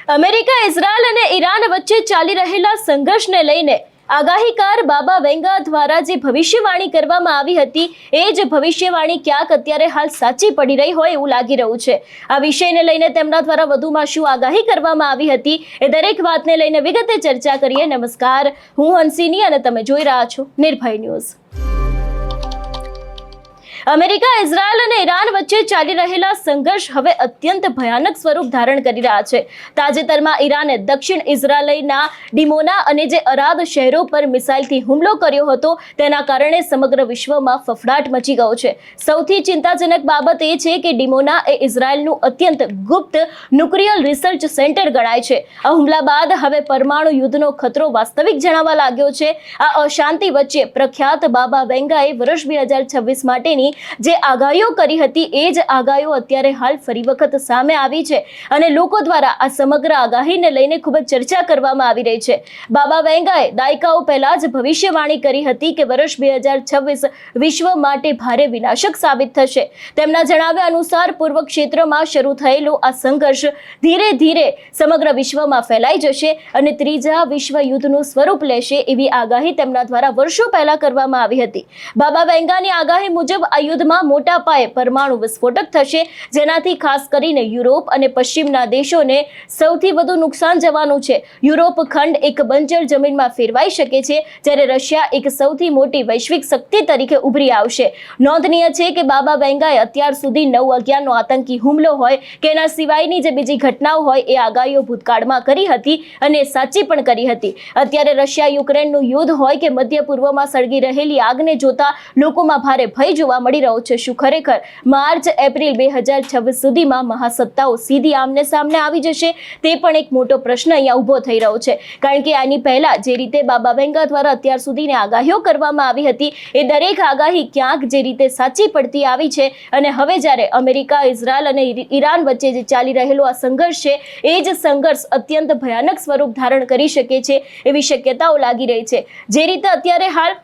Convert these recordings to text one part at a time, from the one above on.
America, Israel અને Iran વચ્ચે ચાલી રહેલા સંઘર્ષને લઈને આગાહીકાર બાબા વેંગા દ્વારા જે ભવિષ્યવાણી કરવામાં આવી હતી એ જ ભવિષ્યવાણી ક્યાંક અત્યારે હાલ સાચી પડી રહી હોય એવું લાગી રહ્યું છે। આ વિષયને લઈને તેમના દ્વારા વધુમાં શું આગાહી કરવામાં આવી હતી એ દરેક વાતને લઈને વિગતે ચર્ચા કરીએ। નમસ્કાર, હું હંસિની અને તમે જોઈ રહ્યા છો નિર્ભય ન્યૂઝ। અમેરિકા, ઇઝરાયલ અને ઈરાન વચ્ચે ચાલી રહેલા સંઘર્ષ હવે અત્યંત ભયાનક સ્વરૂપ ધારણ કરી રહ્યા છે। તાજેતરમાં ઈરાને દક્ષિણ ઇઝરાયલના ડિમોના અને જે અરાદ શહેરો પર મિસાઇલથી હુમલો કર્યો હતો તેના કારણે સમગ્ર વિશ્વમાં ફફડાટ મચી ગયો છે। સૌથી ચિંતાજનક બાબત એ છે કે ડિમોના એ ઇઝરાયલનું અત્યંત ગુપ્ત ન્યુક્લિયર રિસર્ચ સેન્ટર ગણાય છે। આ હુમલા બાદ હવે પરમાણુ યુદ્ધનો ખતરો વાસ્તવિક જણાવવા લાગ્યો છે। આ અશાંતિ વચ્ચે પ્રખ્યાત બાબા વેંગાએ વર્ષ 2026 માટેની જે આગાહીઓ કરી હતી એ જ આગાહીઓ અત્યારે હાલ ફરી વખત સામે આવી છે અને લોકો દ્વારા આ સમગ્ર આગાહીને લઈને ખૂબ જ ચર્ચા કરવામાં આવી રહી છે। બાબા વેંગાએ દાયકાઓ પહેલા જ ભવિષ્યવાણી કરી હતી કે વર્ષ 2026 વિશ્વ માટે ભારે વિનાશક સાબિત થશે। તેમના જણાવ્યા અનુસાર પૂર્વ ક્ષેત્રમાં શરૂ થયેલો આ સંઘર્ષ ધીરે ધીરે સમગ્ર વિશ્વમાં ફેલાઈ જશે અને ત્રીજા વિશ્વ યુદ્ધનું સ્વરૂપ લેશે એવી આગાહી તેમના દ્વારા વર્ષો પહેલા કરવામાં આવી હતી। બાબા વેંગાની આગાહી મુજબ આ યુદ્ધમાં મોટા પાયે પરમાણુ વિસ્ફોટક થશે, જેનાથી ખાસ કરીને યુરોપ અને પશ્ચિમના દેશોને સૌથી વધુ નુકસાન જવાનું છે। યુરોપ ખંડ એક બંજર જમીનમાં ફેરવાઈ શકે છે, જ્યારે રશિયા એક સૌથી મોટી વૈશ્વિક શક્તિ તરીકે ઉભરી આવશે। નોંધનીય છે કે બાબા વેંગાએ અત્યાર સુધી 9/11નો આતંકી હુમલો હોય કે એના સિવાયની જે બીજી ઘટનાઓ હોય એ આગાહીઓ ભૂતકાળમાં કરી હતી અને સાચી પણ કરી હતી। અત્યારે રશિયા યુક્રેનનું યુદ્ધ હોય કે મધ્ય પૂર્વમાં સળગી રહેલી આગને જોતા લોકોમાં ભારે ભય જોવા મળી રહ્યો છે। શું ખરેખર માર્ચ એપ્રિલ 2026 સુધીમાં મહાસત્તાઓ સીધી આમને સામને આવી જશે? તે પણ એક મોટો પ્રશ્ન અહીંયા ઊભો થઈ રહ્યો છે, કારણ કે આની પહેલા જે રીતે બાબા વેંગા દ્વારા અત્યાર સુધીની આગાહીઓ કરવામાં આવી હતી એ દરેક આગાહી ક્યાંક જે રીતે સાચી પડતી આવી છે અને હવે જ્યારે અમેરિકા, ઇઝરાયલ અને ઈરાન વચ્ચે જે ચાલી રહેલો આ સંઘર્ષ છે એ જ સંઘર્ષ અત્યંત ભયાનક સ્વરૂપ ધારણ કરી શકે છે એવી શક્યતાઓ લાગી રહી છે। જે રીતે અત્યારે હાલ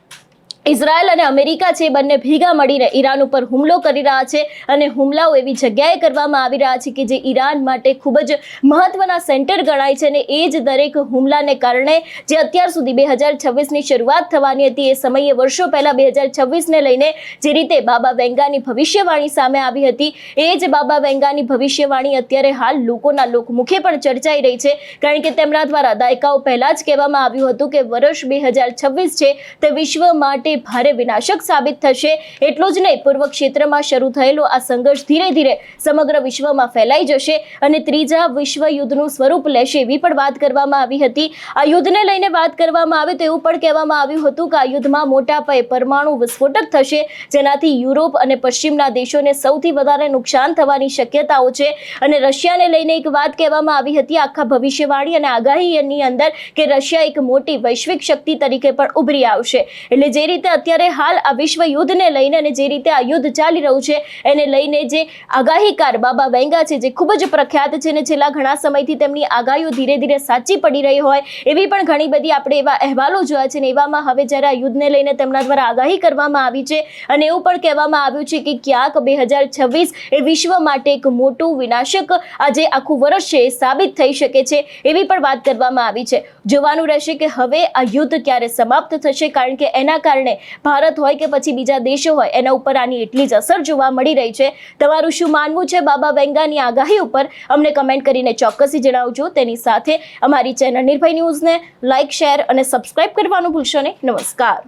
ઇઝરાયલ અને અમેરિકા છે બંને ભેગા મળીને ઈરાન ઉપર હુમલો કરી રહ્યા છે અને હુમલાઓ એવી જગ્યાએ કરવામાં આવી રહ્યા છે કે જે ઈરાન માટે ખૂબ જ મહત્વના સેન્ટર ગણાય છે અને એ જ દરેક હુમલાને કારણે જે અત્યાર સુધી 2026ની શરૂઆત થવાની હતી એ સમયે વર્ષો પહેલા 2026ને લઈને જે રીતે બાબા વેંગાની ભવિષ્યવાણી સામે આવી હતી એ જ બાબા વેંગાની ભવિષ્યવાણી અત્યારે હાલ લોકોના લોકમુખે પણ ચર્ચાઈ રહી છે, કારણ કે તેમના દ્વારા દાયકાઓ પહેલા જ કહેવામાં આવ્યું હતું કે વર્ષ 2026 છે તે વિશ્વ માટે ભારે વિનાશક સાબિત થશે। એટલું જ નહીં, પૂર્વ ક્ષેત્રમાં શરૂ થયેલો આ સંઘર્ષ ધીરે ધીરે સમગ્ર વિશ્વમાં ફેલાઈ જશે અને ત્રીજા વિશ્વ યુદ્ધનું સ્વરૂપ લેશે એવી પણ વાત કરવામાં આવી હતી। આ યુદ્ધને લઈને વાત કરવામાં આવે તો એવું પણ કહેવામાં આવ્યું હતું કે આ યુદ્ધમાં મોટા પાયે પરમાણુ વિસ્ફોટક થશે, જેનાથી યુરોપ અને પશ્ચિમના દેશોને સૌથી વધારે નુકસાન થવાની શક્યતાઓ છે અને રશિયાને લઈને એક વાત કહેવામાં આવી હતી આખા ભવિષ્યવાણી અને આગાહીની અંદર કે રશિયા એક મોટી વૈશ્વિક શક્તિ તરીકે પણ ઉભરી આવશે। એટલે જે રીતે અત્યારે હાલ આ વિશ્વ યુદ્ધને લઈને અને જે રીતે આ યુદ્ધ ચાલી રહ્યું છે એને લઈને જે આગાહીકાર બાબા વેંગા છે જે ખૂબ જ પ્રખ્યાત છે અને છેલ્લા ઘણા સમયથી તેમની આગાહીઓ ધીરે ધીરે સાચી પડી રહી હોય એવી પણ ઘણી બધી આપણે એવા અહેવાલો જોયા છે અને એવામાં હવે જ્યારે આ યુદ્ધને લઈને તેમના દ્વારા આગાહી કરવામાં આવી છે અને એવું પણ કહેવામાં આવ્યું છે કે ક્યાંક 2026 એ વિશ્વ માટે એક મોટું વિનાશક આ જે આખું વર્ષ છે એ સાબિત થઈ શકે છે એવી પણ વાત કરવામાં આવી છે। જોવાનું રહેશે કે હવે આ યુદ્ધ ક્યારે સમાપ્ત થશે, કારણ કે એના કારણે ભારત હોય કે પછી બીજા દેશો હોય એના ઉપર આની એટલી જ અસર જોવા મળી રહી છે। તમારું શું માનવું છે બાબા વેંગાની આગાહી ઉપર? અમને કમેન્ટ કરીને ચોક્કસથી જણાવજો। તેની સાથે અમારી ચેનલ નિર્ભય ન્યૂઝને લાઇક, શેર અને સબસ્ક્રાઇબ કરવાનું ભૂલશો નહીં। નમસ્કાર।